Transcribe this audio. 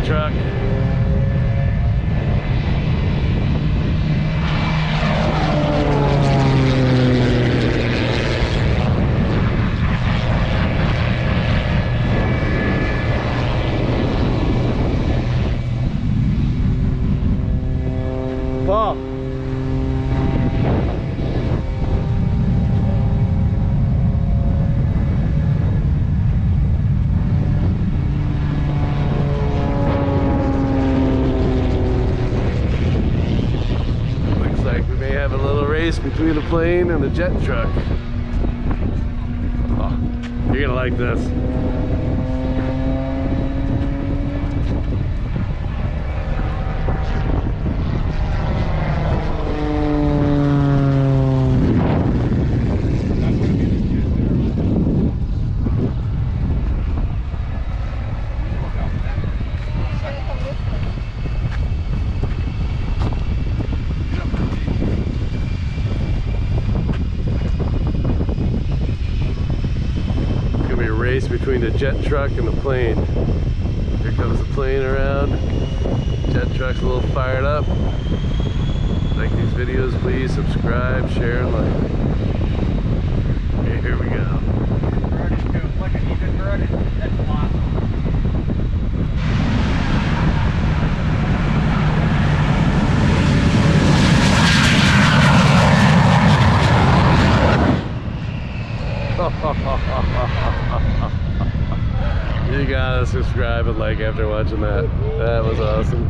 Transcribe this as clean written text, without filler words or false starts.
truck. Paul. Looks like we may have a little race between a plane and a jet truck. Oh, you're gonna like this. Race between the jet truck and the plane. Here comes the plane around. Jet truck's a little fired up. Like these videos, please subscribe, share, and like. Okay, here we go. You gotta subscribe and like after watching that. That was awesome.